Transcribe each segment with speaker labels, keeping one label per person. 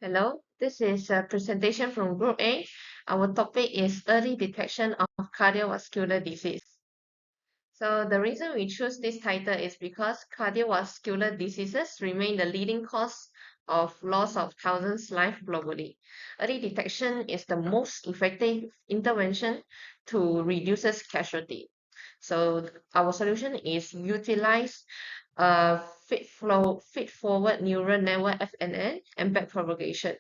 Speaker 1: Hello, this is a presentation from Group A. Our topic is early detection of cardiovascular disease. So the reason we choose this title is because cardiovascular diseases remain the leading cause of loss of thousands lives globally. Early detection is the most effective intervention to reduce casualty. So our solution is utilize feed-forward neural network FNN and backpropagation.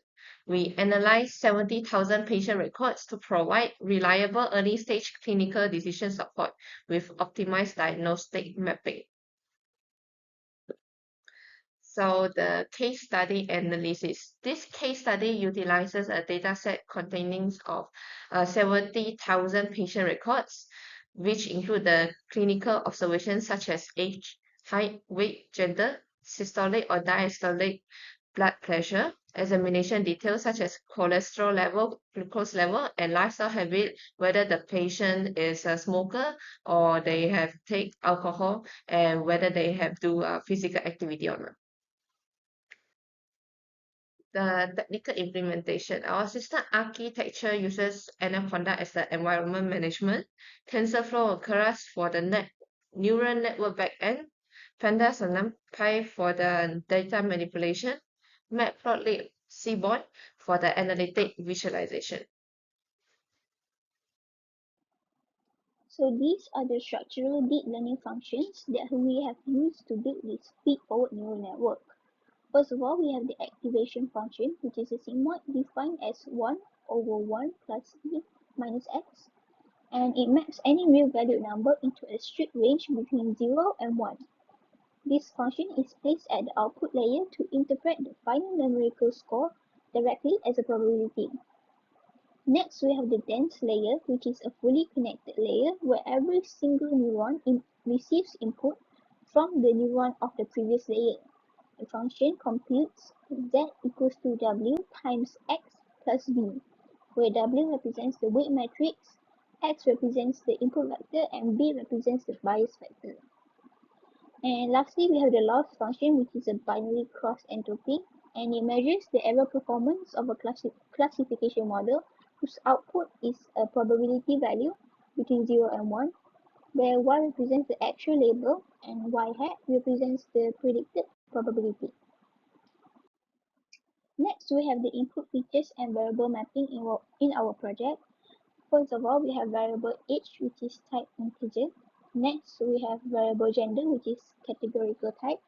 Speaker 1: We analyze 70,000 patient records to provide reliable early-stage clinical decision support with optimized diagnostic mapping. So the case study analysis. This case study utilizes a dataset containing of 70,000 patient records, which include the clinical observations such as age, height, weight, gender, systolic or diastolic blood pressure, examination details such as cholesterol level, glucose level, and lifestyle habit, whether the patient is a smoker or they have take alcohol, and whether they have do physical activity or not. The technical implementation. Our system architecture uses Anaconda as the environment management, TensorFlow or Keras for the neural network backend, Pandas and NumPy for the data manipulation, Matplotlib Seaborn for the analytic visualization.
Speaker 2: So these are the structural deep learning functions that we have used to build this feed-forward neural network. First of all, we have the activation function, which is a sigmoid defined as 1 over 1 plus e minus x, and it maps any real-valued number into a strict range between 0 and 1. This function is placed at the output layer to interpret the final numerical score directly as a probability. Next, we have the dense layer, which is a fully connected layer where every single neuron receives input from the neuron of the previous layer. The function computes z equals to w times x plus b, where w represents the weight matrix, x represents the input vector, and b represents the bias vector. And lastly, we have the loss function, which is a binary cross entropy, and it measures the error performance of a classification model whose output is a probability value between 0 and 1, where y represents the actual label and y hat represents the predicted probability. Next, we have the input features and variable mapping in our project. First of all, we have variable age, which is type integer. Next, we have variable gender, which is categorical type.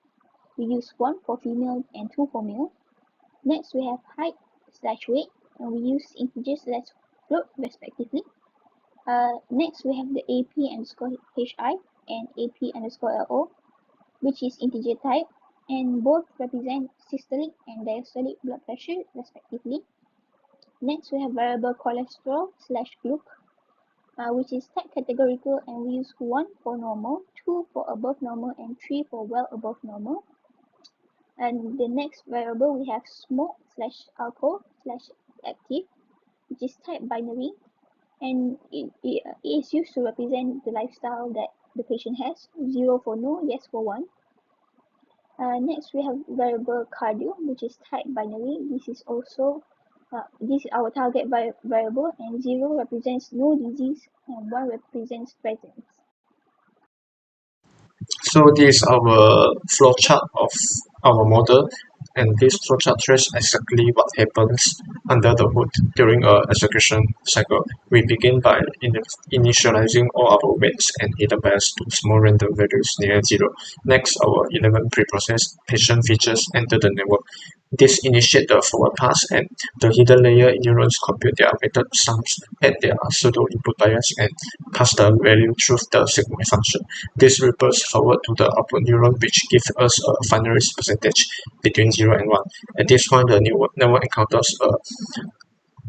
Speaker 2: We use 1 for female and 2 for male. Next, we have height / weight, and we use integers / float respectively. Next, we have the AP underscore HI and AP underscore LO, which is integer type, and both represent systolic and diastolic blood pressure respectively. Next, we have variable cholesterol / gluc, which is type categorical, and we use 1 for normal, 2 for above normal, and 3 for well above normal. And the next variable we have smoke / alcohol / active, which is type binary, and it is used to represent the lifestyle that the patient has. 0 for no, yes for 1. Next, we have variable cardio, which is type binary. This is our target variable, and 0 represents no disease, and 1 represents presence.
Speaker 3: So this is our flowchart of our model, and this flowchart traces exactly what happens under the hood during a execution cycle. We begin by initializing all our weights and hidden bias to small random values near 0. Next, our 11 preprocessed patient features enter the network. This initiates the forward pass, and the hidden layer neurons compute their weighted sums at their pseudo input bias and pass the value through the sigmoid function. This ripples forward to the output neuron, which gives us a final risk percentage between 0 and 1. At this point, the network encounters a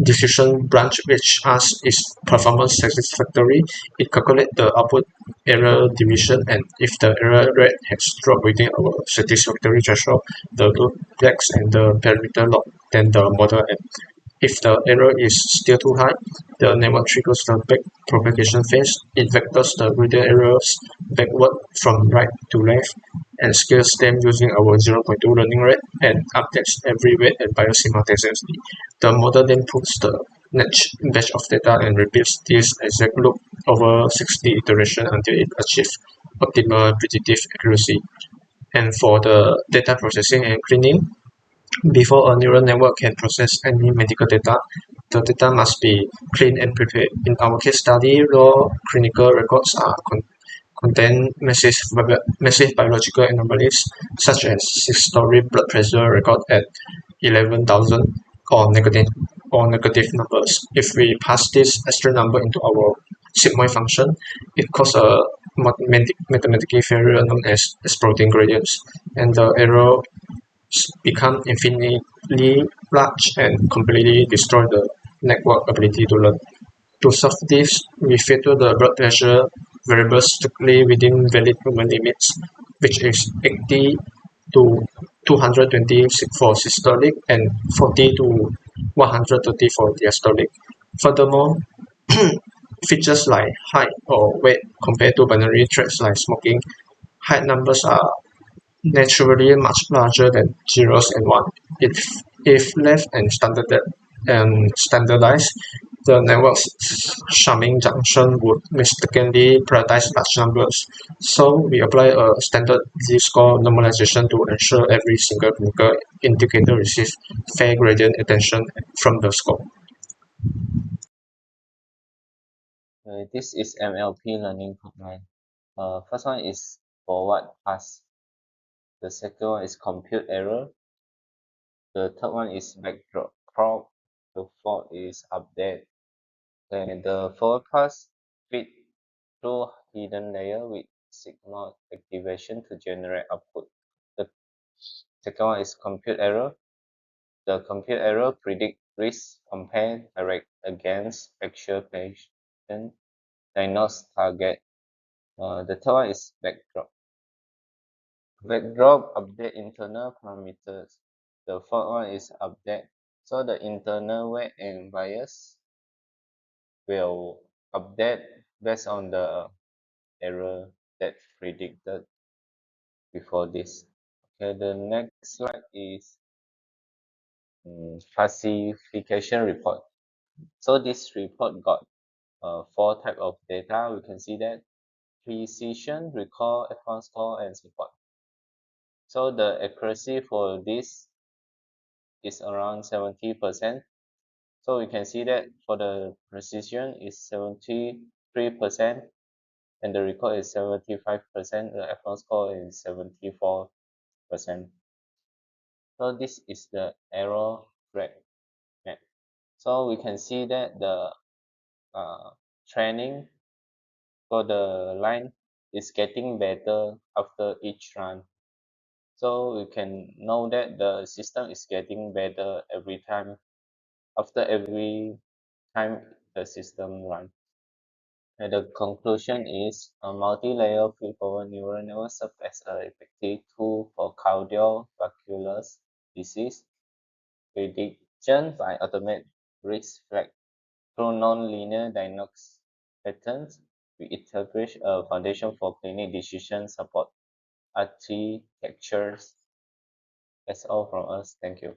Speaker 3: decision branch which asks is performance satisfactory. It calculates the output error division, and if the error rate has dropped within our satisfactory threshold, the loop flags and the parameter log, then the model ends. If the error is still too high, the network triggers the back propagation phase. It vectors the gradient errors backward from right to left and scales them using our 0.2 learning rate and updates every weight and bias simultaneously. The model then puts the next batch of data and repeats this exact loop over 60 iterations until it achieves optimal predictive accuracy. And for the data processing and cleaning, before a neural network can process any medical data, the data must be cleaned and prepared. In our case study, raw clinical records contain massive biological anomalies such as systolic blood pressure record at 11,000 or negative numbers. If we pass this extra number into our sigmoid function, it causes a mathematical failure known as exploding gradients, and the error become infinitely large and completely destroy the network ability to learn. To solve this, we filter the blood pressure variables strictly within valid human limits, which is 80 to 220 for systolic and 40 to 130 for diastolic. Furthermore, features like height or weight compared to binary traits like smoking, height numbers are naturally much larger than zeros and one. If left and standardized, the network's Shaming junction would mistakenly prioritize large numbers. So we apply a standard z-score normalization to ensure every single clinical indicator receives fair gradient attention from the score.
Speaker 4: This is MLP learning pipeline. First one is forward pass. The second one is compute error. The third one is backdrop. The fourth is update. Then the forward pass feed through hidden layer with signal activation to generate output. The second one is compute error. The compute error predict risk compare direct against actual patient diagnose target. The third one is backdrop. Backdrop update internal parameters. The fourth one is update. So the internal weight and bias will update based on the error that predicted before this. Okay, the next slide is classification report. So this report got four type of data. We can see that precision, recall, advanced score, and support. So the accuracy for this is around 70%. So we can see that for the precision is 73% and the recall is 75%, the advanced score is 74%. So this is the error rate map. So we can see that the training for the line is getting better after each run. So we can know that the system is getting better every time, after every time the system runs. And the conclusion is a multi-layer feed-forward neural network serves as an effective tool for cardiovascular disease prediction by automated risk flag through non-linear diagnosis patterns. We establish a foundation for clinic decision support architectures. That's all from us. Thank you.